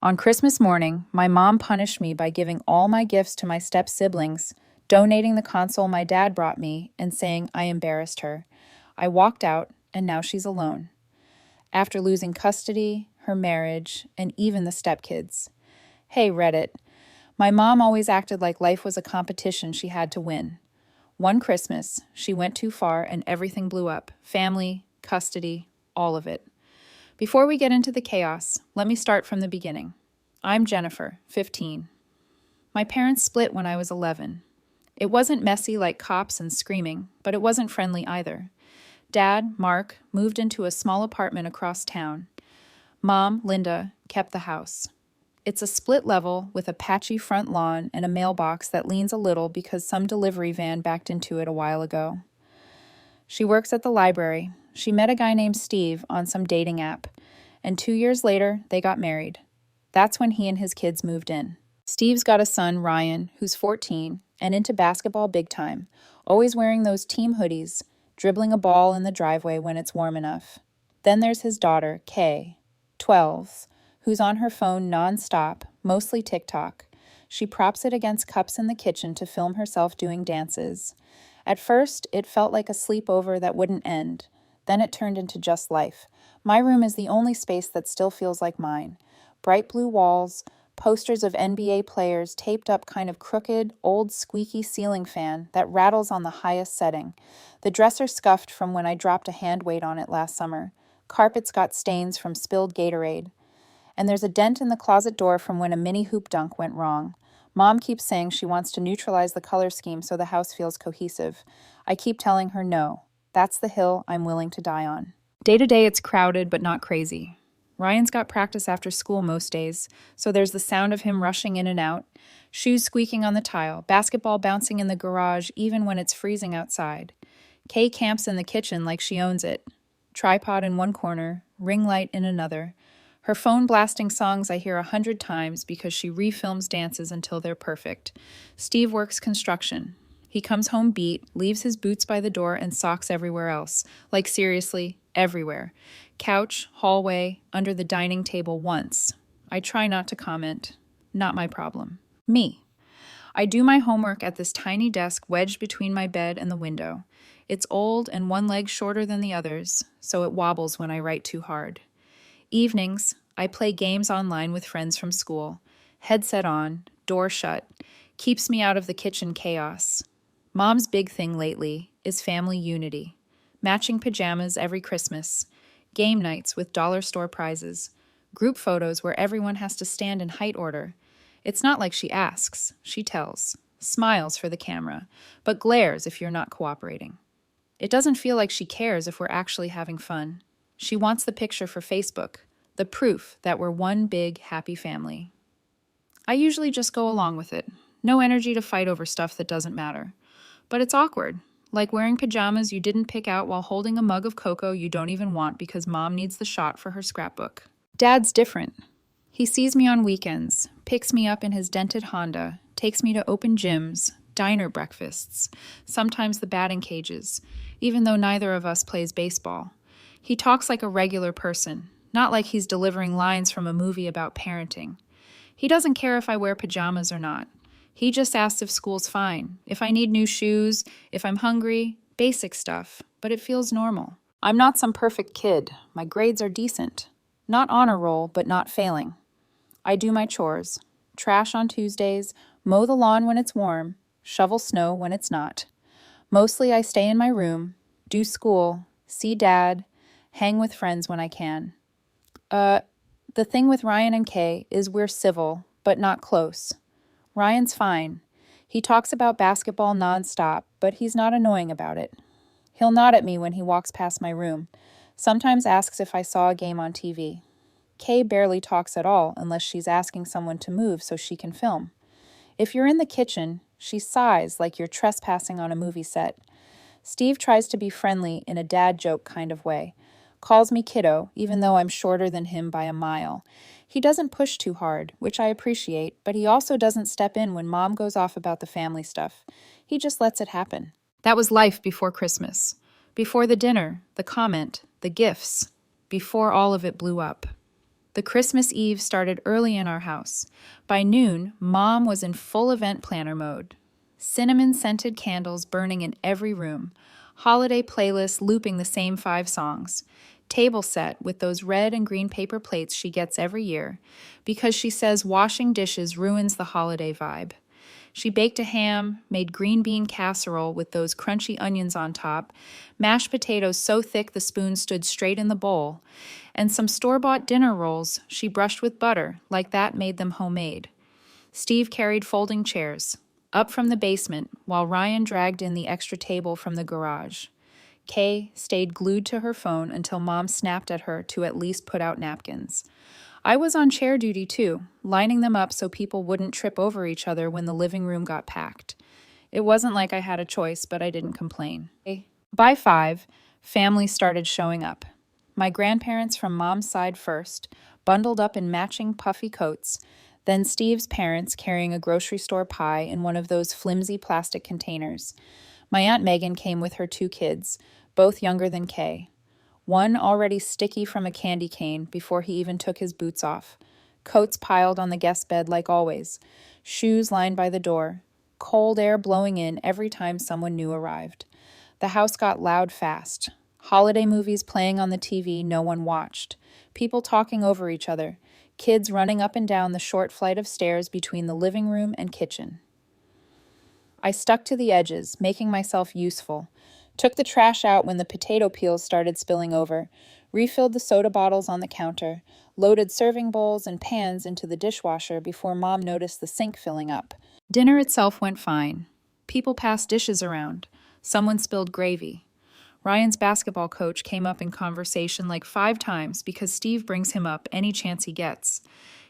On Christmas morning, my mom punished me by giving all my gifts to my step-siblings, donating the console my dad brought me, and saying I embarrassed her. I walked out, and now she's alone. After losing custody, her marriage, and even the stepkids. Hey, Reddit. My mom always acted like life was a competition she had to win. One Christmas, she went too far and everything blew up. Family, custody, all of it. Before we get into the chaos, let me start from the beginning. I'm Jennifer, 15. My parents split when I was 11. It wasn't messy like cops and screaming, but it wasn't friendly either. Dad, Mark, moved into a small apartment across town. Mom, Linda, kept the house. It's a split level with a patchy front lawn and a mailbox that leans a little because some delivery van backed into it a while ago. She works at the library. She met a guy named Steve on some dating app, and 2 years later, they got married. That's when he and his kids moved in. Steve's got a son, Ryan, who's 14 and into basketball big time, always wearing those team hoodies, dribbling a ball in the driveway when it's warm enough. Then there's his daughter, Kay, 12, who's on her phone nonstop, mostly TikTok. She props it against cups in the kitchen to film herself doing dances. At first, it felt like a sleepover that wouldn't end. Then it turned into just life. My room is the only space that still feels like mine. Bright blue walls, posters of NBA players taped up kind of crooked, old squeaky ceiling fan that rattles on the highest setting. The dresser scuffed from when I dropped a hand weight on it last summer. Carpets got stains from spilled Gatorade. And there's a dent in the closet door from when a mini hoop dunk went wrong. Mom keeps saying she wants to neutralize the color scheme so the house feels cohesive. I keep telling her no. That's the hill I'm willing to die on. Day to day, it's crowded but not crazy. Ryan's got practice after school most days, so there's the sound of him rushing in and out, shoes squeaking on the tile, basketball bouncing in the garage even when it's freezing outside. Kay camps in the kitchen like she owns it. Tripod in one corner, ring light in another. Her phone blasting songs I hear 100 times because she refilms dances until they're perfect. Steve works construction. He comes home beat, leaves his boots by the door and socks everywhere else. Like seriously, everywhere. Couch, hallway, under the dining table once. I try not to comment. Not my problem. Me. I do my homework at this tiny desk wedged between my bed and the window. It's old and one leg shorter than the others, so it wobbles when I write too hard. Evenings, I play games online with friends from school. Headset on, door shut. Keeps me out of the kitchen chaos. Mom's big thing lately is family unity. Matching pajamas every Christmas. Game nights with dollar store prizes. Group photos where everyone has to stand in height order. It's not like she asks, she tells. Smiles for the camera, but glares if you're not cooperating. It doesn't feel like she cares if we're actually having fun. She wants the picture for Facebook, the proof that we're one big, happy family. I usually just go along with it. No energy to fight over stuff that doesn't matter. But it's awkward, like wearing pajamas you didn't pick out while holding a mug of cocoa you don't even want because mom needs the shot for her scrapbook. Dad's different. He sees me on weekends, picks me up in his dented Honda, takes me to open gyms, diner breakfasts, sometimes the batting cages, even though neither of us plays baseball. He talks like a regular person, not like he's delivering lines from a movie about parenting. He doesn't care if I wear pajamas or not. He just asks if school's fine, if I need new shoes, if I'm hungry, basic stuff, but it feels normal. I'm not some perfect kid. My grades are decent. Not honor roll, but not failing. I do my chores. Trash on Tuesdays, mow the lawn when it's warm, shovel snow when it's not. Mostly I stay in my room, do school, see dad, hang with friends when I can. The thing with Ryan and Kay is we're civil, but not close. Ryan's fine. He talks about basketball nonstop, but he's not annoying about it. He'll nod at me when he walks past my room, sometimes asks if I saw a game on TV. Kay barely talks at all unless she's asking someone to move so she can film. If you're in the kitchen, she sighs like you're trespassing on a movie set. Steve tries to be friendly in a dad joke kind of way. Calls me kiddo, even though I'm shorter than him by a mile. He doesn't push too hard, which I appreciate, but he also doesn't step in when mom goes off about the family stuff. He just lets it happen. That was life before Christmas. Before the dinner, the comment, the gifts. Before all of it blew up. The Christmas Eve started early in our house. By noon, Mom was in full event planner mode. Cinnamon-scented candles burning in every room. Holiday playlists looping the same 5 songs. Table set with those red and green paper plates she gets every year because she says washing dishes ruins the holiday vibe. She baked a ham, made green bean casserole with those crunchy onions on top, mashed potatoes so thick the spoon stood straight in the bowl, and some store-bought dinner rolls she brushed with butter, like that made them homemade. Steve carried folding chairs up from the basement while Ryan dragged in the extra table from the garage. Kay stayed glued to her phone until Mom snapped at her to at least put out napkins. I was on chair duty too, lining them up so people wouldn't trip over each other when the living room got packed. It wasn't like I had a choice, but I didn't complain. By 5, family started showing up. My grandparents from Mom's side first, bundled up in matching puffy coats, then Steve's parents carrying a grocery store pie in one of those flimsy plastic containers. My Aunt Megan came with her 2 kids, both younger than Kay. One already sticky from a candy cane before he even took his boots off. Coats piled on the guest bed like always. Shoes lined by the door. Cold air blowing in every time someone new arrived. The house got loud fast. Holiday movies playing on the TV no one watched. People talking over each other. Kids running up and down the short flight of stairs between the living room and kitchen. I stuck to the edges, making myself useful. Took the trash out when the potato peels started spilling over, refilled the soda bottles on the counter, loaded serving bowls and pans into the dishwasher before Mom noticed the sink filling up. Dinner itself went fine. People passed dishes around. Someone spilled gravy. Ryan's basketball coach came up in conversation like 5 times because Steve brings him up any chance he gets.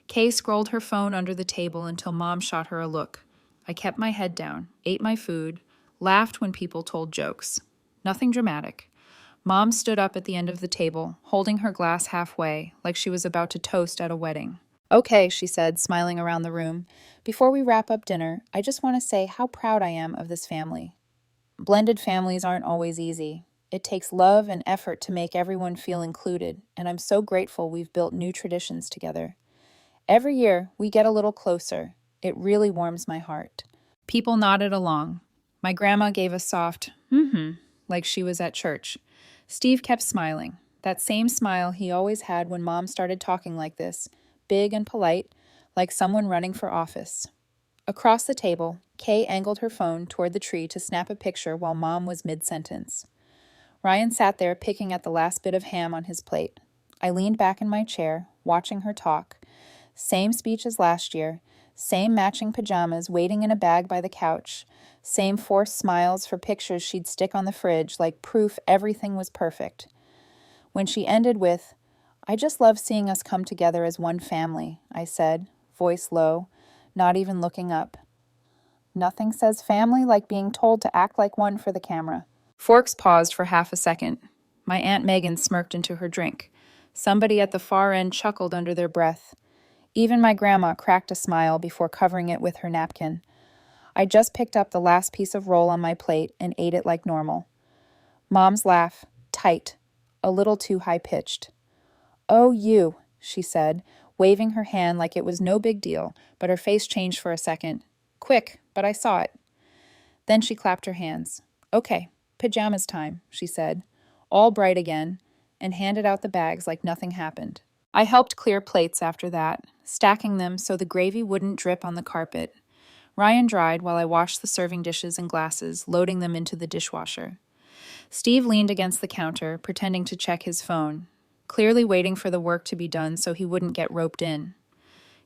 Kay scrolled her phone under the table until Mom shot her a look. I kept my head down, ate my food, laughed when people told jokes. Nothing dramatic. Mom stood up at the end of the table, holding her glass halfway, like she was about to toast at a wedding. "Okay," she said, smiling around the room. "Before we wrap up dinner, I just want to say how proud I am of this family. Blended families aren't always easy. It takes love and effort to make everyone feel included, and I'm so grateful we've built new traditions together. Every year, we get a little closer. It really warms my heart." People nodded along. My grandma gave a soft, like she was at church. Steve kept smiling, that same smile he always had when Mom started talking like this, big and polite, like someone running for office. Across the table, Kay angled her phone toward the tree to snap a picture while Mom was mid-sentence. Ryan sat there picking at the last bit of ham on his plate. I leaned back in my chair, watching her talk. Same speech as last year, same matching pajamas waiting in a bag by the couch, same forced smiles for pictures she'd stick on the fridge like proof everything was perfect. When she ended with, "I just love seeing us come together as one family," I said, voice low, not even looking up. Nothing says family like being told to act like one for the camera. Forks paused for half a second. My Aunt Megan smirked into her drink. Somebody at the far end chuckled under their breath. Even my grandma cracked a smile before covering it with her napkin. I just picked up the last piece of roll on my plate and ate it like normal. Mom's laugh, tight, a little too high-pitched. "Oh, you," she said, waving her hand like it was no big deal, but her face changed for a second. Quick, but I saw it. Then she clapped her hands. "Okay, pajamas time," she said, all bright again, and handed out the bags like nothing happened. I helped clear plates after that, stacking them so the gravy wouldn't drip on the carpet. Ryan dried while I washed the serving dishes and glasses, loading them into the dishwasher. Steve leaned against the counter, pretending to check his phone, clearly waiting for the work to be done so he wouldn't get roped in.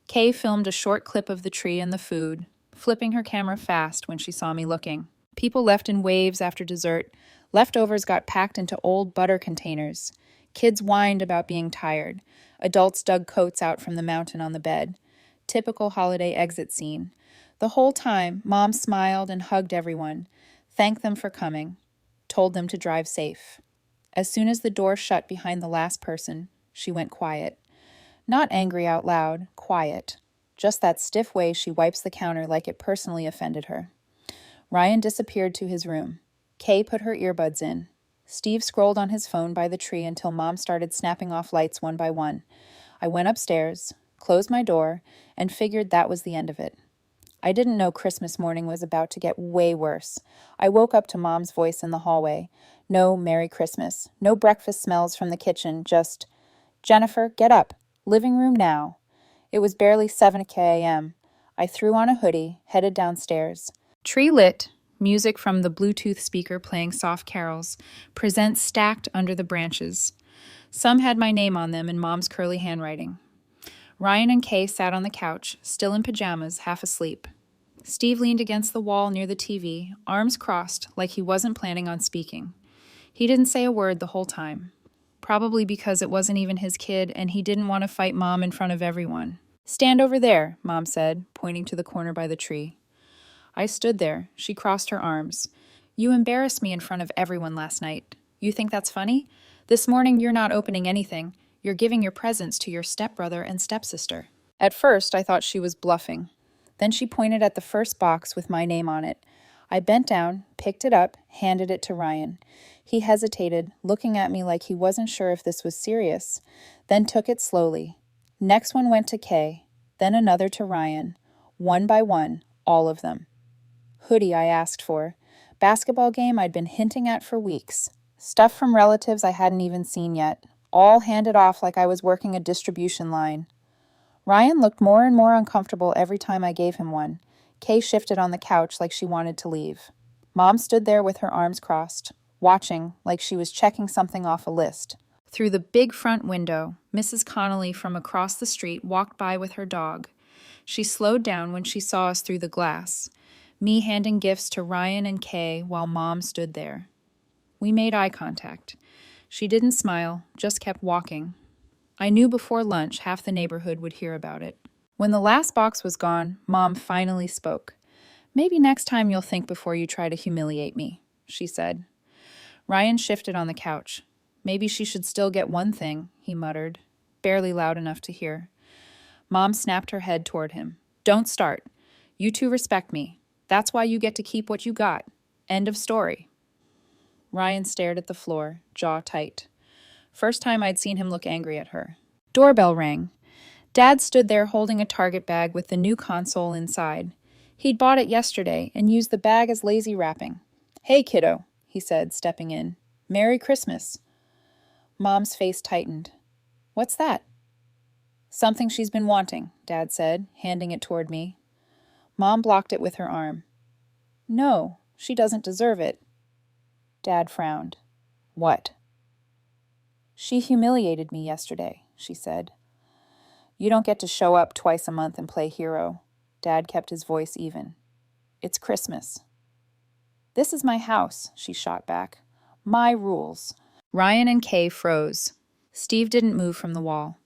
Kay filmed a short clip of the tree and the food, flipping her camera fast when she saw me looking. People left in waves after dessert. Leftovers got packed into old butter containers. Kids whined about being tired. Adults dug coats out from the mountain on the bed. Typical holiday exit scene. The whole time, Mom smiled and hugged everyone, thanked them for coming, told them to drive safe. As soon as the door shut behind the last person, she went quiet. Not angry out loud, quiet. Just that stiff way she wipes the counter like it personally offended her. Ryan disappeared to his room. Kay put her earbuds in. Steve scrolled on his phone by the tree until Mom started snapping off lights one by one. I went upstairs, closed my door, and figured that was the end of it. I didn't know Christmas morning was about to get way worse. I woke up to Mom's voice in the hallway. No Merry Christmas. No breakfast smells from the kitchen, just, "Jennifer, get up. Living room now." It was barely 7 a.m. I threw on a hoodie, headed downstairs. Tree lit, music from the Bluetooth speaker playing soft carols, presents stacked under the branches. Some had my name on them in Mom's curly handwriting. Ryan and Kay sat on the couch, still in pajamas, half asleep. Steve leaned against the wall near the TV, arms crossed, like he wasn't planning on speaking. He didn't say a word the whole time, probably because it wasn't even his kid and he didn't want to fight Mom in front of everyone. "Stand over there," Mom said, pointing to the corner by the tree. I stood there. She crossed her arms. "You embarrassed me in front of everyone last night. You think that's funny? This morning you're not opening anything. You're giving your presents to your stepbrother and stepsister." At first, I thought she was bluffing. Then she pointed at the first box with my name on it. I bent down, picked it up, handed it to Ryan. He hesitated, looking at me like he wasn't sure if this was serious, then took it slowly. Next one went to Kay, then another to Ryan. One by one, all of them. Hoodie I asked for. Basketball game I'd been hinting at for weeks. Stuff from relatives I hadn't even seen yet. All handed off like I was working a distribution line. Ryan looked more and more uncomfortable every time I gave him one. Kay shifted on the couch like she wanted to leave. Mom stood there with her arms crossed, watching like she was checking something off a list. Through the big front window, Mrs. Connolly from across the street walked by with her dog. She slowed down when she saw us through the glass, me handing gifts to Ryan and Kay while Mom stood there. We made eye contact. She didn't smile, just kept walking. I knew before lunch half the neighborhood would hear about it. When the last box was gone, Mom finally spoke. "Maybe next time you'll think before you try to humiliate me," she said. Ryan shifted on the couch. "Maybe she should still get one thing," he muttered, barely loud enough to hear. Mom snapped her head toward him. "Don't start. You two respect me. That's why you get to keep what you got. End of story." Ryan stared at the floor, jaw tight. First time I'd seen him look angry at her. Doorbell rang. Dad stood there holding a Target bag with the new console inside. He'd bought it yesterday and used the bag as lazy wrapping. "Hey, kiddo," he said, stepping in. "Merry Christmas." Mom's face tightened. "What's that?" "Something she's been wanting," Dad said, handing it toward me. Mom blocked it with her arm. "No, she doesn't deserve it." Dad frowned. "What?" "She humiliated me yesterday," she said. "You don't get to show up twice a month and play hero." Dad kept his voice even. "It's Christmas." "This is my house," she shot back. "My rules." Ryan and Kay froze. Steve didn't move from the wall.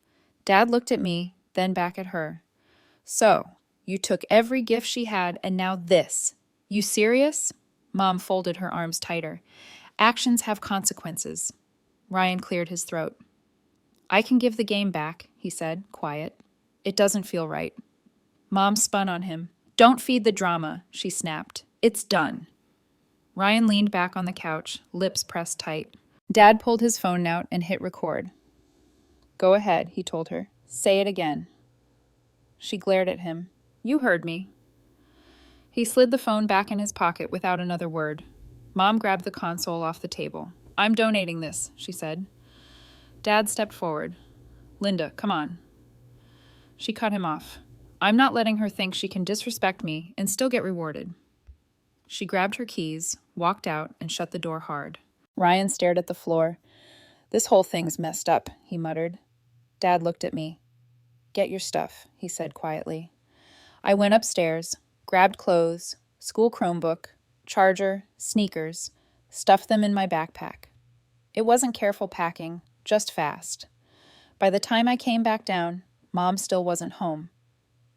Dad looked at me, then back at her. "So, you took every gift she had and now this. You serious?" Mom folded her arms tighter. "Actions have consequences." Ryan cleared his throat. "I can give the game back," he said, quiet. "It doesn't feel right." Mom spun on him. "Don't feed the drama," she snapped. "It's done." Ryan leaned back on the couch, lips pressed tight. Dad pulled his phone out and hit record. "Go ahead," he told her. "Say it again." She glared at him. "You heard me." He slid the phone back in his pocket without another word. Mom grabbed the console off the table. "I'm donating this," she said. Dad stepped forward. "Linda, come on." She cut him off. "I'm not letting her think she can disrespect me and still get rewarded." She grabbed her keys, walked out, and shut the door hard. Ryan stared at the floor. "This whole thing's messed up," he muttered. Dad looked at me. "Get your stuff," he said quietly. I went upstairs, grabbed clothes, school Chromebook, charger, sneakers, stuffed them in my backpack. It wasn't careful packing, just fast. By the time I came back down, Mom still wasn't home.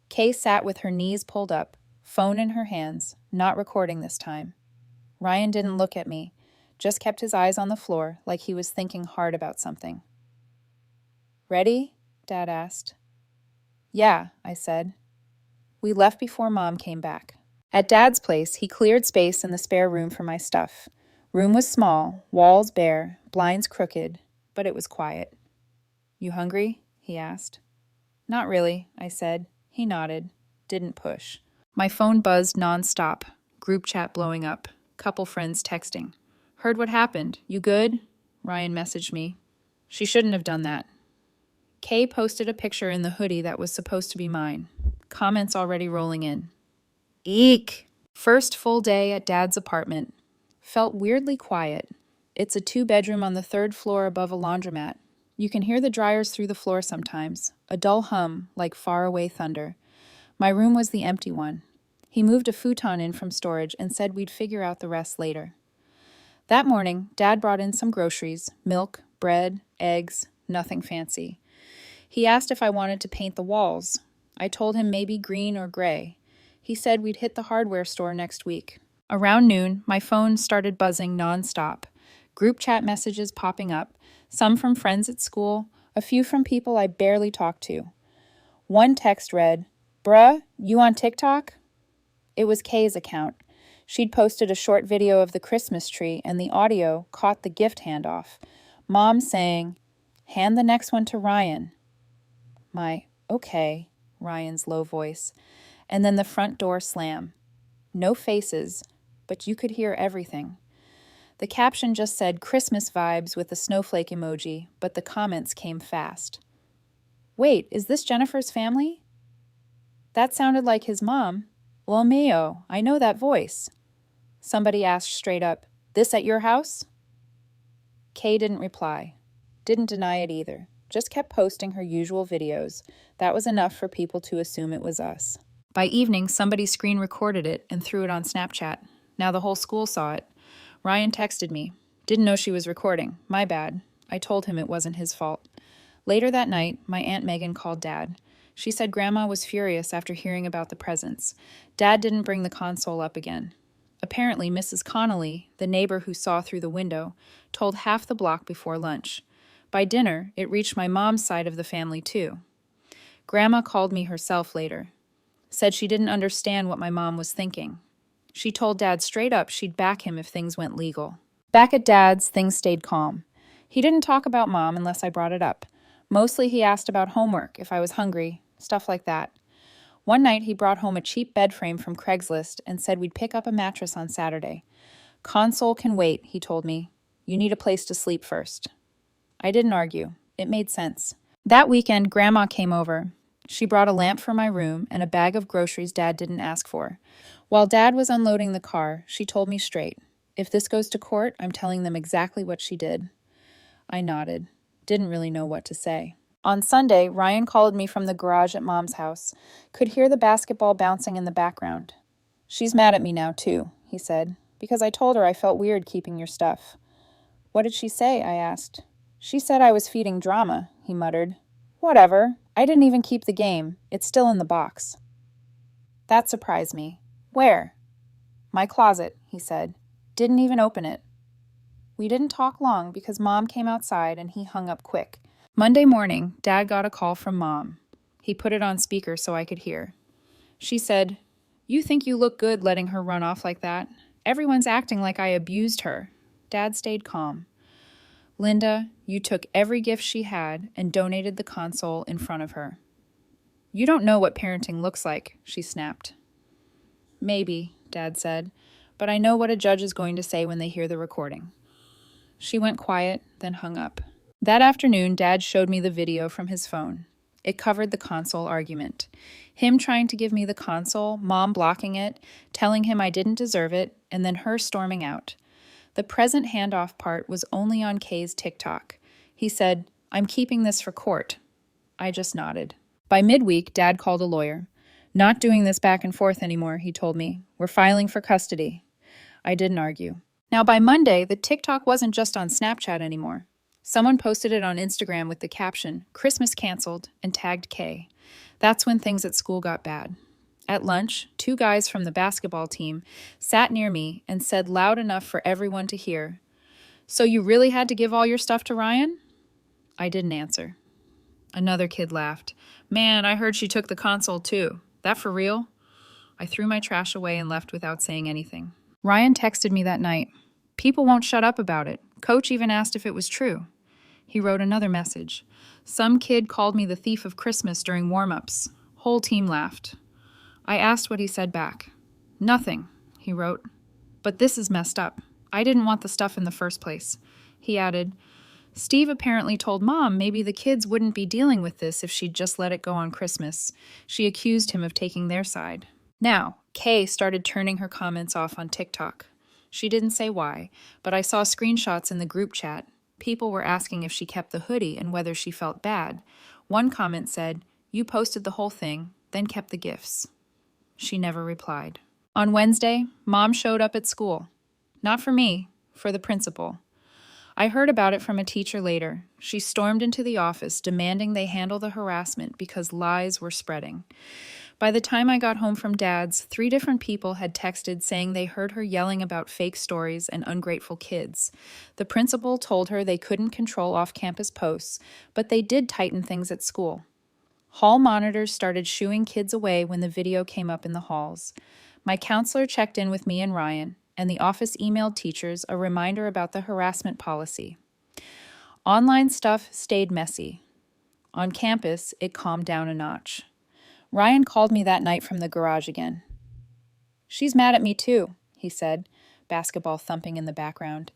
Kay sat with her knees pulled up, phone in her hands, not recording this time. Ryan didn't look at me, just kept his eyes on the floor like he was thinking hard about something. "Ready?" Dad asked. "Yeah," I said. We left before Mom came back. At Dad's place, he cleared space in the spare room for my stuff. Room was small, walls bare, blinds crooked, but it was quiet. "You hungry?" he asked. Not really, I said. He nodded. Didn't push. My phone buzzed nonstop. Group chat blowing up. Couple friends texting. Heard what happened. You good? Ryan messaged me. She shouldn't have done that. Kay posted a picture in the hoodie that was supposed to be mine. Comments already rolling in. Eek! First full day at Dad's apartment. Felt weirdly quiet. It's a 2-bedroom on the 3rd floor above a laundromat. You can hear the dryers through the floor sometimes, a dull hum like faraway thunder. My room was the empty one. He moved a futon in from storage and said we'd figure out the rest later. That morning, Dad brought in some groceries, milk, bread, eggs, nothing fancy. He asked if I wanted to paint the walls. I told him maybe green or gray. He said we'd hit the hardware store next week. Around noon, my phone started buzzing nonstop. Group chat messages popping up, some from friends at school, a few from people I barely talked to. One text read, "Bruh, you on TikTok?" It was Kay's account. She'd posted a short video of the Christmas tree, and the audio caught the gift handoff. Mom saying, "Hand the next one to Ryan." My, "Okay," Ryan's low voice. And then the front door slam. No faces, but you could hear everything. The caption just said Christmas vibes with a snowflake emoji, but the comments came fast. Wait, is this Jennifer's family? That sounded like his mom. Lo mio, I know that voice. Somebody asked straight up, "This at your house?" Kay didn't reply. Didn't deny it either. Just kept posting her usual videos. That was enough for people to assume it was us. By evening, somebody screen recorded it and threw it on Snapchat. Now the whole school saw it. Ryan texted me. Didn't know she was recording. My bad. I told him it wasn't his fault. Later that night, my Aunt Megan called Dad. She said Grandma was furious after hearing about the presents. Dad didn't bring the console up again. Apparently, Mrs. Connolly, the neighbor who saw through the window, told half the block before lunch. By dinner, it reached my mom's side of the family too. Grandma called me herself later. Said she didn't understand what my mom was thinking. She told Dad straight up she'd back him if things went legal. Back at Dad's, things stayed calm. He didn't talk about Mom unless I brought it up. Mostly he asked about homework, if I was hungry, stuff like that. One night he brought home a cheap bed frame from Craigslist and said we'd pick up a mattress on Saturday. Console can wait, he told me. You need a place to sleep first. I didn't argue. It made sense. That weekend, Grandma came over. She brought a lamp for my room and a bag of groceries Dad didn't ask for. While Dad was unloading the car, she told me straight, "If this goes to court, I'm telling them exactly what she did." I nodded. Didn't really know what to say. On Sunday, Ryan called me from the garage at Mom's house. Could hear the basketball bouncing in the background. "She's mad at me now, too," he said, "because I told her I felt weird keeping your stuff." "What did she say?" I asked. "She said I was feeding drama," he muttered. "Whatever. I didn't even keep the game. It's still in the box." That surprised me. "Where?" "My closet," he said. "Didn't even open it." We didn't talk long because Mom came outside and he hung up quick. Monday morning, Dad got a call from Mom. He put it on speaker so I could hear. She said, "You think you look good letting her run off like that? Everyone's acting like I abused her." Dad stayed calm. "Linda, you took every gift she had and donated the console in front of her." "You don't know what parenting looks like," she snapped. "Maybe," Dad said, "but I know what a judge is going to say when they hear the recording." She went quiet, then hung up. That afternoon, Dad showed me the video from his phone. It covered the console argument. Him trying to give me the console, Mom blocking it, telling him I didn't deserve it, and then her storming out. The present handoff part was only on Kay's TikTok. He said, "I'm keeping this for court." I just nodded. By midweek, Dad called a lawyer. "Not doing this back and forth anymore," he told me. "We're filing for custody." I didn't argue. Now, by Monday, the TikTok wasn't just on Snapchat anymore. Someone posted it on Instagram with the caption, "Christmas canceled," and tagged Kay. That's when things at school got bad. At lunch, 2 guys from the basketball team sat near me and said loud enough for everyone to hear, "So you really had to give all your stuff to Ryan?" I didn't answer. Another kid laughed. "Man, I heard she took the console too. That for real?" I threw my trash away and left without saying anything. Ryan texted me that night. "People won't shut up about it. Coach even asked if it was true." He wrote another message. Some kid called me the thief of Christmas during warm-ups. Whole team laughed. I asked what he said back. Nothing, he wrote. But this is messed up. I didn't want the stuff in the first place. He added, Steve apparently told Mom maybe the kids wouldn't be dealing with this if she'd just let it go on Christmas. She accused him of taking their side. Now, Kay started turning her comments off on TikTok. She didn't say why, but I saw screenshots in the group chat. People were asking if she kept the hoodie and whether she felt bad. One comment said, You posted the whole thing, then kept the gifts. She never replied. On Wednesday, Mom showed up at school. Not for me, for the principal. I heard about it from a teacher later. She stormed into the office demanding they handle the harassment because lies were spreading. By the time I got home from Dad's, 3 different people had texted saying they heard her yelling about fake stories and ungrateful kids. The principal told her they couldn't control off-campus posts, but they did tighten things at school. Hall monitors started shooing kids away when the video came up in the halls. My counselor checked in with me and Ryan, and the office emailed teachers a reminder about the harassment policy. Online stuff stayed messy. On campus, it calmed down a notch. Ryan called me that night from the garage again. She's mad at me too, he said, basketball thumping in the background,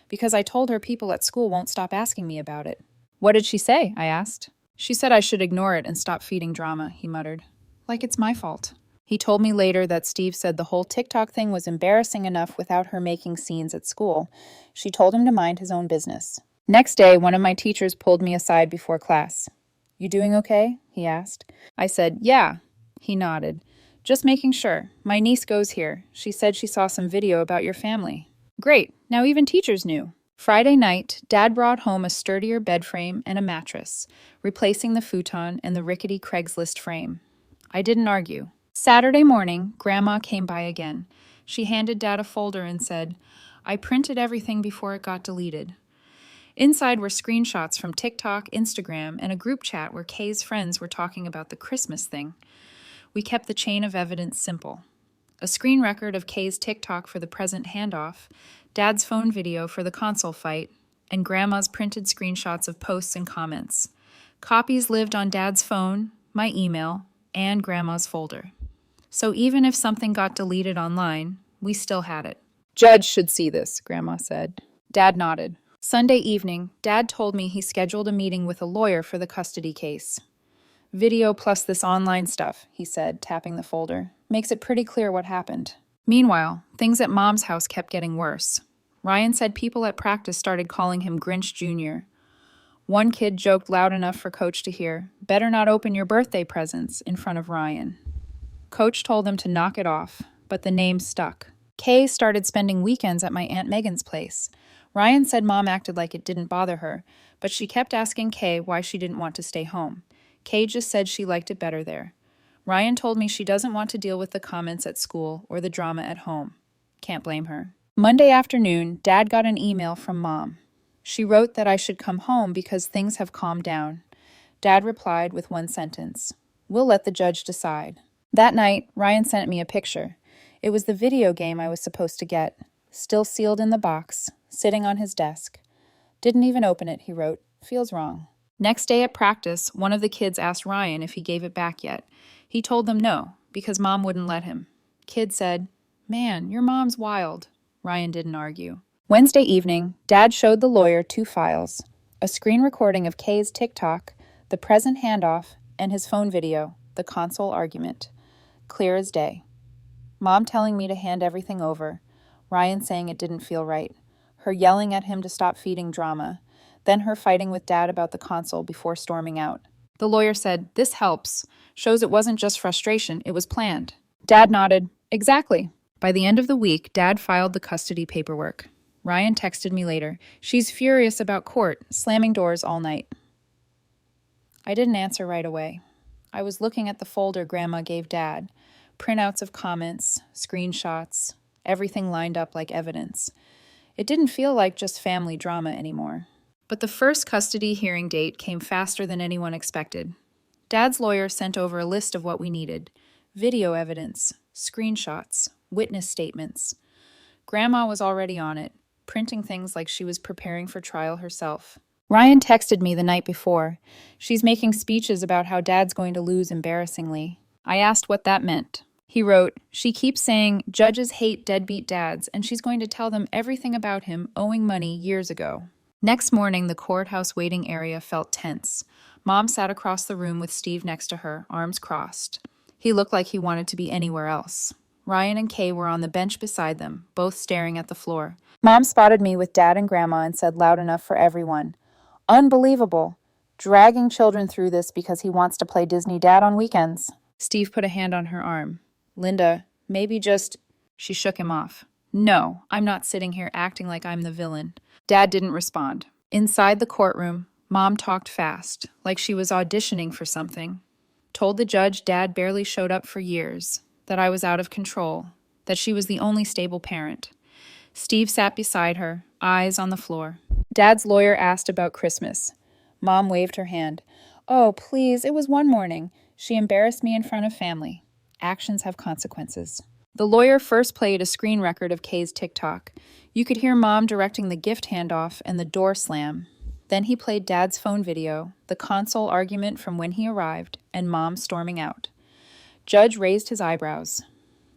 because I told her people at school won't stop asking me about it. What did she say? I asked. She said I should ignore it and stop feeding drama, he muttered. Like it's my fault. He told me later that Steve said the whole TikTok thing was embarrassing enough without her making scenes at school. She told him to mind his own business. Next day, one of my teachers pulled me aside before class. You doing okay? He asked. I said, yeah. He nodded. Just making sure. My niece goes here. She said she saw some video about your family. Great. Now even teachers knew. Friday night, Dad brought home a sturdier bed frame and a mattress, replacing the futon and the rickety Craigslist frame. I didn't argue. Saturday morning, Grandma came by again. She handed Dad a folder and said, I printed everything before it got deleted. Inside were screenshots from TikTok, Instagram, and a group chat where Kay's friends were talking about the Christmas thing. We kept the chain of evidence simple. A screen record of Kay's TikTok for the present handoff, Dad's phone video for the console fight, and Grandma's printed screenshots of posts and comments. Copies lived on Dad's phone, my email, and Grandma's folder. So even if something got deleted online, we still had it. Judge should see this, Grandma said. Dad nodded. Sunday evening, Dad told me he scheduled a meeting with a lawyer for the custody case. Video plus this online stuff, he said, tapping the folder. Makes it pretty clear what happened. Meanwhile, things at Mom's house kept getting worse. Ryan said people at practice started calling him Grinch Jr. One kid joked loud enough for Coach to hear, better not open your birthday presents, in front of Ryan. Coach told them to knock it off, but the name stuck. Kay started spending weekends at my Aunt Megan's place. Ryan said Mom acted like it didn't bother her, but she kept asking Kay why she didn't want to stay home. Kay just said she liked it better there. Ryan told me she doesn't want to deal with the comments at school or the drama at home. Can't blame her. Monday afternoon, Dad got an email from Mom. She wrote that I should come home because things have calmed down. Dad replied with one sentence. We'll let the judge decide. That night, Ryan sent me a picture. It was the video game I was supposed to get, still sealed in the box, sitting on his desk. Didn't even open it, he wrote. Feels wrong. Next day at practice, one of the kids asked Ryan if he gave it back yet. He told them no, because Mom wouldn't let him. Kid said, Man, your mom's wild. Ryan didn't argue. Wednesday evening, Dad showed the lawyer 2 files, a screen recording of Kay's TikTok, the present handoff, and his phone video, the console argument. Clear as day. Mom telling me to hand everything over, Ryan saying it didn't feel right, her yelling at him to stop feeding drama, then her fighting with Dad about the console before storming out. The lawyer said, This helps. Shows it wasn't just frustration, it was planned. Dad nodded. Exactly. By the end of the week, Dad filed the custody paperwork. Ryan texted me later. She's furious about court, slamming doors all night. I didn't answer right away. I was looking at the folder Grandma gave Dad. Printouts of comments, screenshots, everything lined up like evidence. It didn't feel like just family drama anymore. But the first custody hearing date came faster than anyone expected. Dad's lawyer sent over a list of what we needed. Video evidence, screenshots, witness statements. Grandma was already on it, printing things like she was preparing for trial herself. Ryan texted me the night before. She's making speeches about how Dad's going to lose embarrassingly. I asked what that meant. He wrote, she keeps saying judges hate deadbeat dads, and she's going to tell them everything about him owing money years ago. Next morning, the courthouse waiting area felt tense. Mom sat across the room with Steve next to her, arms crossed. He looked like he wanted to be anywhere else. Ryan and Kay were on the bench beside them, both staring at the floor. Mom spotted me with Dad and Grandma and said loud enough for everyone, unbelievable. Dragging children through this because he wants to play Disney Dad on weekends. Steve put a hand on her arm. Linda, maybe just... She shook him off. No, I'm not sitting here acting like I'm the villain. Dad didn't respond. Inside the courtroom, Mom talked fast, like she was auditioning for something. Told the judge Dad barely showed up for years, that I was out of control, that she was the only stable parent. Steve sat beside her, eyes on the floor. Dad's lawyer asked about Christmas. Mom waved her hand. Oh, please, it was one morning. She embarrassed me in front of family. Actions have consequences. The lawyer first played a screen record of Kay's TikTok. You could hear Mom directing the gift handoff and the door slam. Then he played Dad's phone video, the console argument from when he arrived, and Mom storming out. Judge raised his eyebrows.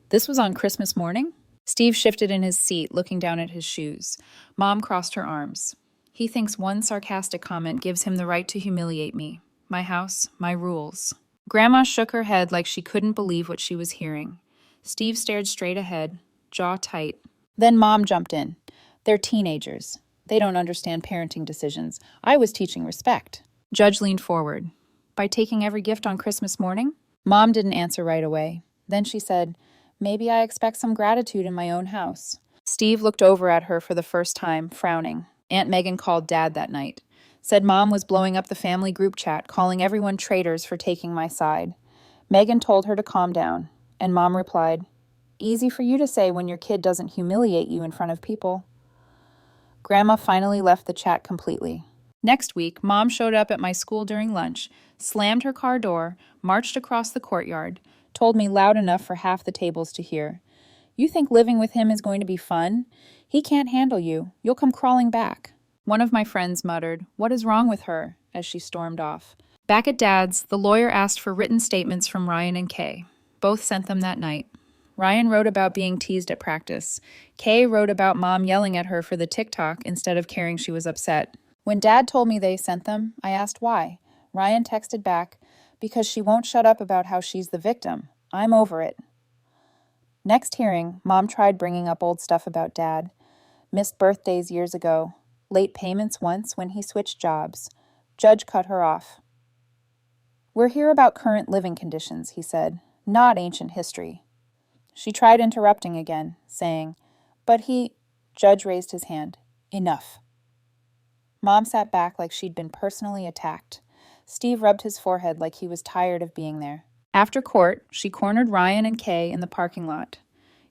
This was on Christmas morning? Steve shifted in his seat, looking down at his shoes. Mom crossed her arms. He thinks one sarcastic comment gives him the right to humiliate me. My house, my rules. Grandma shook her head like she couldn't believe what she was hearing. Steve stared straight ahead, jaw tight. Then Mom jumped in. They're teenagers. They don't understand parenting decisions. I was teaching respect. Judge leaned forward. By taking every gift on Christmas morning? Mom didn't answer right away. Then she said, maybe I expect some gratitude in my own house. Steve looked over at her for the first time, frowning. Aunt Megan called Dad that night. Said Mom was blowing up the family group chat, calling everyone traitors for taking my side. Megan told her to calm down, and Mom replied, easy for you to say when your kid doesn't humiliate you in front of people. Grandma finally left the chat completely. Next week, Mom showed up at my school during lunch, slammed her car door, marched across the courtyard, told me loud enough for half the tables to hear. You think living with him is going to be fun? He can't handle you. You'll come crawling back. One of my friends muttered, what is wrong with her? As she stormed off. Back at Dad's, the lawyer asked for written statements from Ryan and Kay. Both sent them that night. Ryan wrote about being teased at practice. Kay wrote about Mom yelling at her for the TikTok instead of caring she was upset. When Dad told me they sent them, I asked why. Ryan texted back, because she won't shut up about how she's the victim. I'm over it. Next hearing, Mom tried bringing up old stuff about Dad. Missed birthdays years ago. Late payments once when he switched jobs. Judge cut her off. We're here about current living conditions, he said, not ancient history. She tried interrupting again, saying, but he... Judge raised his hand. Enough. Mom sat back like she'd been personally attacked. Steve rubbed his forehead like he was tired of being there. After court, she cornered Ryan and Kay in the parking lot.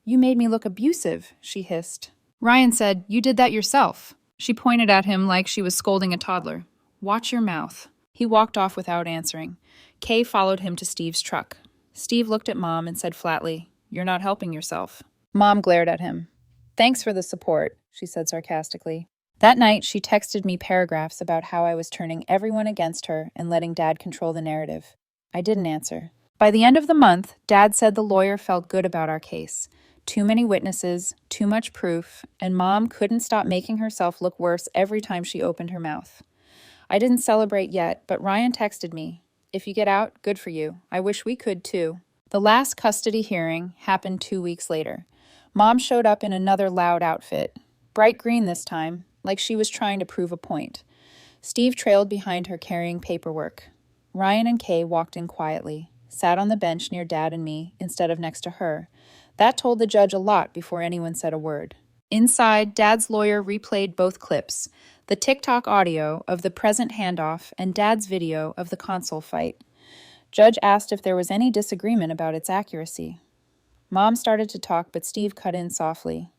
You made me look abusive, she hissed. Ryan said, you did that yourself. She pointed at him like she was scolding a toddler. Watch your mouth. He walked off without answering. Kay followed him to Steve's truck. Steve looked at Mom and said flatly, you're not helping yourself. Mom glared at him. Thanks for the support, she said sarcastically. That night, she texted me paragraphs about how I was turning everyone against her and letting Dad control the narrative. I didn't answer. By the end of the month, Dad said the lawyer felt good about our case. Too many witnesses, too much proof, and Mom couldn't stop making herself look worse every time she opened her mouth. I didn't celebrate yet, but Ryan texted me, if you get out, good for you. I wish we could too. The last custody hearing happened 2 weeks later. Mom showed up in another loud outfit. Bright green this time, like she was trying to prove a point. Steve trailed behind her carrying paperwork. Ryan and Kay walked in quietly, sat on the bench near Dad and me instead of next to her. That told the judge a lot before anyone said a word. Inside, Dad's lawyer replayed both clips, the TikTok audio of the present handoff and Dad's video of the console fight. Judge asked if there was any disagreement about its accuracy. Mom started to talk, but Steve cut in softly.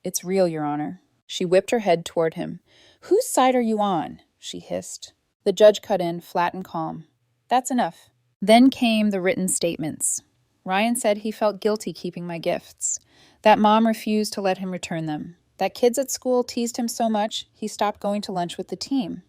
It's real, Your Honor. She whipped her head toward him. Whose side are you on? She hissed. The judge cut in, flat and calm. That's enough. Then came the written statements. Ryan said he felt guilty keeping my gifts, that Mom refused to let him return them, that kids at school teased him so much he stopped going to lunch with the team.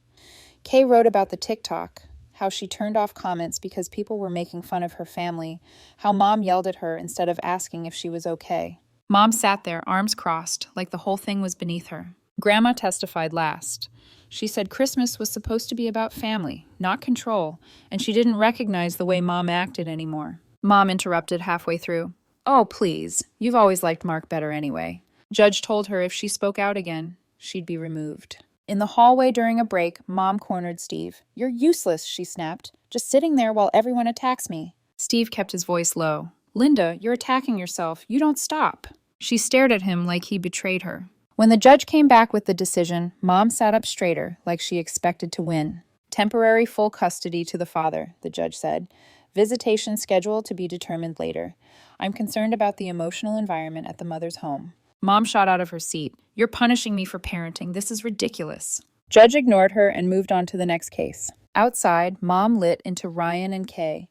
Kay wrote about the TikTok, how she turned off comments because people were making fun of her family, how Mom yelled at her instead of asking if she was okay. Mom sat there, arms crossed, like the whole thing was beneath her. Grandma testified last. She said Christmas was supposed to be about family, not control, and she didn't recognize the way Mom acted anymore. Mom interrupted halfway through. Oh, please, you've always liked Mark better anyway. Judge told her if she spoke out again, she'd be removed. In the hallway during a break, Mom cornered Steve. You're useless, she snapped, just sitting there while everyone attacks me. Steve kept his voice low. Linda, you're attacking yourself. You don't stop. She stared at him like he betrayed her. When the judge came back with the decision, Mom sat up straighter, like she expected to win. Temporary full custody to the father, the judge said. Visitation schedule to be determined later. I'm concerned about the emotional environment at the mother's home. Mom shot out of her seat. You're punishing me for parenting. This is ridiculous. Judge ignored her and moved on to the next case. Outside, Mom lit into Ryan and Kay.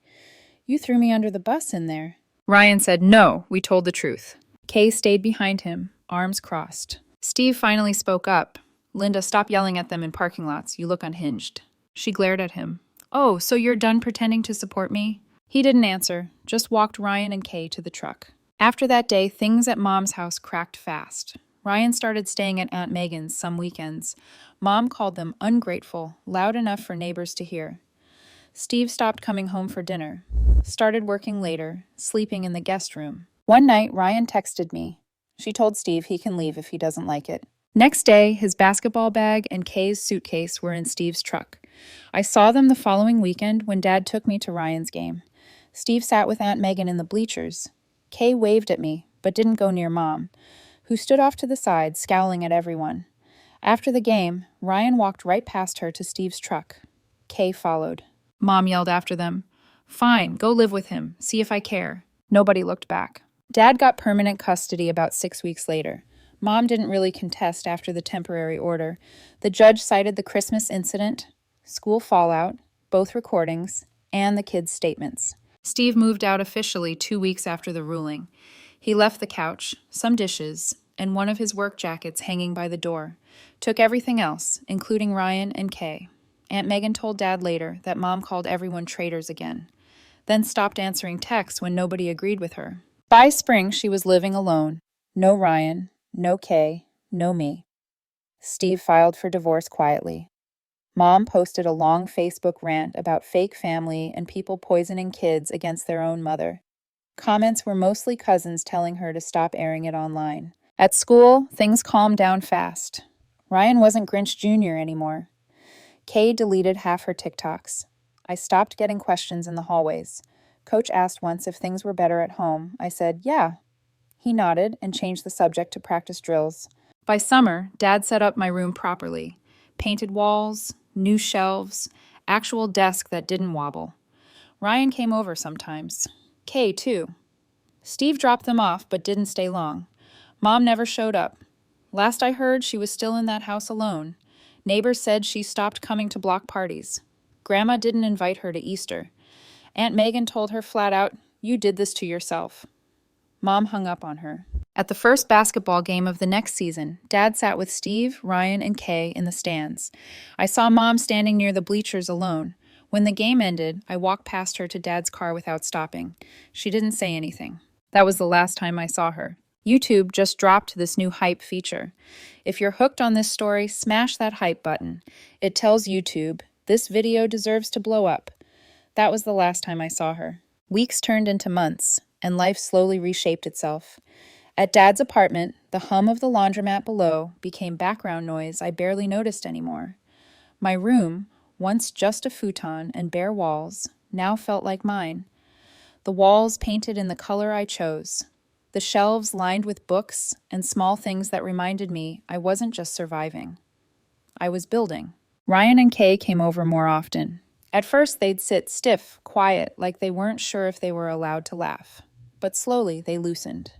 You threw me under the bus in there. Ryan said, no, we told the truth. Kay stayed behind him, arms crossed. Steve finally spoke up. Linda, stop yelling at them in parking lots. You look unhinged. She glared at him. Oh, so you're done pretending to support me? He didn't answer, just walked Ryan and Kay to the truck. After that day, things at Mom's house cracked fast. Ryan started staying at Aunt Megan's some weekends. Mom called them ungrateful, loud enough for neighbors to hear. Steve stopped coming home for dinner, started working later, sleeping in the guest room. One night, Ryan texted me. She told Steve he can leave if he doesn't like it. Next day, his basketball bag and Kay's suitcase were in Steve's truck. I saw them the following weekend when Dad took me to Ryan's game. Steve sat with Aunt Megan in the bleachers. Kay waved at me, but didn't go near Mom, who stood off to the side, scowling at everyone. After the game, Ryan walked right past her to Steve's truck. Kay followed. Mom yelled after them, Fine, go live with him. See if I care. Nobody looked back. Dad got permanent custody about 6 weeks later. Mom didn't really contest after the temporary order. The judge cited the Christmas incident, school fallout, both recordings, and the kids' statements. Steve moved out officially 2 weeks after the ruling. He left the couch, some dishes, and one of his work jackets hanging by the door. Took everything else, including Ryan and Kay. Aunt Megan told Dad later that Mom called everyone traitors again, then stopped answering texts when nobody agreed with her. By spring, she was living alone. No Ryan, no Kay, no me. Steve filed for divorce quietly. Mom posted a long Facebook rant about fake family and people poisoning kids against their own mother. Comments were mostly cousins telling her to stop airing it online. At school, things calmed down fast. Ryan wasn't Grinch Jr. anymore. Kay deleted half her TikToks. I stopped getting questions in the hallways. Coach asked once if things were better at home. I said, yeah. He nodded and changed the subject to practice drills. By summer, Dad set up my room properly. Painted walls, new shelves, actual desk that didn't wobble. Ryan came over sometimes. Kay, too. Steve dropped them off but didn't stay long. Mom never showed up. Last I heard, she was still in that house alone. Neighbors said she stopped coming to block parties. Grandma didn't invite her to Easter. Aunt Megan told her flat out, you did this to yourself. Mom hung up on her. At the first basketball game of the next season, Dad sat with Steve, Ryan, and Kay in the stands. I saw Mom standing near the bleachers alone. When the game ended, I walked past her to Dad's car without stopping. She didn't say anything. That was the last time I saw her. YouTube just dropped this new hype feature. If you're hooked on this story, smash that hype button. It tells YouTube, this video deserves to blow up. That was the last time I saw her. Weeks turned into months, and life slowly reshaped itself. At Dad's apartment, the hum of the laundromat below became background noise I barely noticed anymore. My room, once just a futon and bare walls, now felt like mine. The walls painted in the color I chose. The shelves lined with books and small things that reminded me I wasn't just surviving. I was building. Ryan and Kay came over more often. At first, they'd sit stiff, quiet, like they weren't sure if they were allowed to laugh. But slowly, they loosened.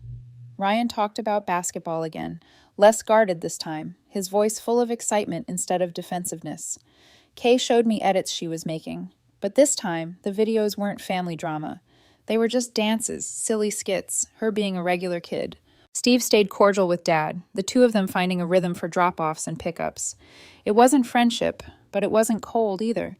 Ryan talked about basketball again, less guarded this time, his voice full of excitement instead of defensiveness. Kay showed me edits she was making, but this time, the videos weren't family drama. They were just dances, silly skits, her being a regular kid. Steve stayed cordial with Dad, the two of them finding a rhythm for drop-offs and pickups. It wasn't friendship, but it wasn't cold either.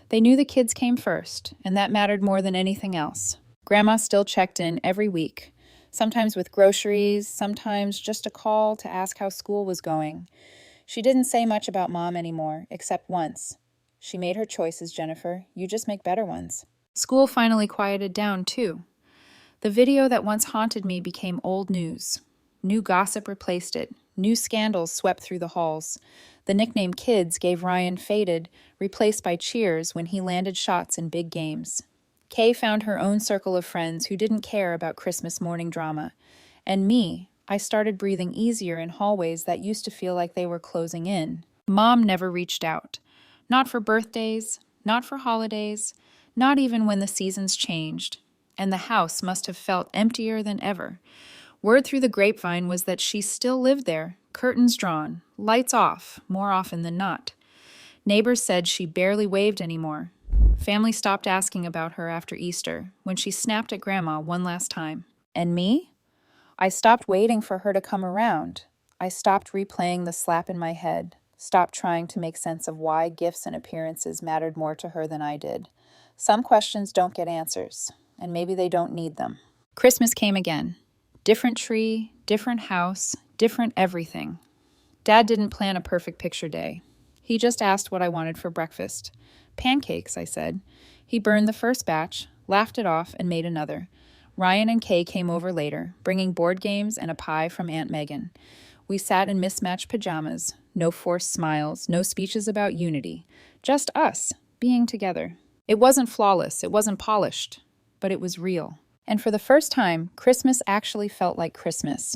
They knew the kids came first, and that mattered more than anything else. Grandma still checked in every week, sometimes with groceries, sometimes just a call to ask how school was going. She didn't say much about Mom anymore, except once. She made her choices, Jennifer. You just make better ones. School finally quieted down, too. The video that once haunted me became old news. New gossip replaced it. New scandals swept through the halls. The nickname Kids gave Ryan faded, replaced by cheers when he landed shots in big games. Kay found her own circle of friends who didn't care about Christmas morning drama. And me, I started breathing easier in hallways that used to feel like they were closing in. Mom never reached out. Not for birthdays, not for holidays, not even when the seasons changed. And the house must have felt emptier than ever. Word through the grapevine was that she still lived there, curtains drawn, lights off, more often than not. Neighbors said she barely waved anymore. Family stopped asking about her after Easter, when she snapped at Grandma one last time. And me? I stopped waiting for her to come around. I stopped replaying the slap in my head, stopped trying to make sense of why gifts and appearances mattered more to her than I did. Some questions don't get answers, and maybe they don't need them. Christmas came again. Different tree, different house, different everything. Dad didn't plan a perfect picture day. He just asked what I wanted for breakfast. Pancakes, I said. He burned the first batch, laughed it off, and made another. Ryan and Kay came over later, bringing board games and a pie from Aunt Megan. We sat in mismatched pajamas, no forced smiles, no speeches about unity. Just us, being together. It wasn't flawless, it wasn't polished, but it was real. And for the first time, Christmas actually felt like Christmas.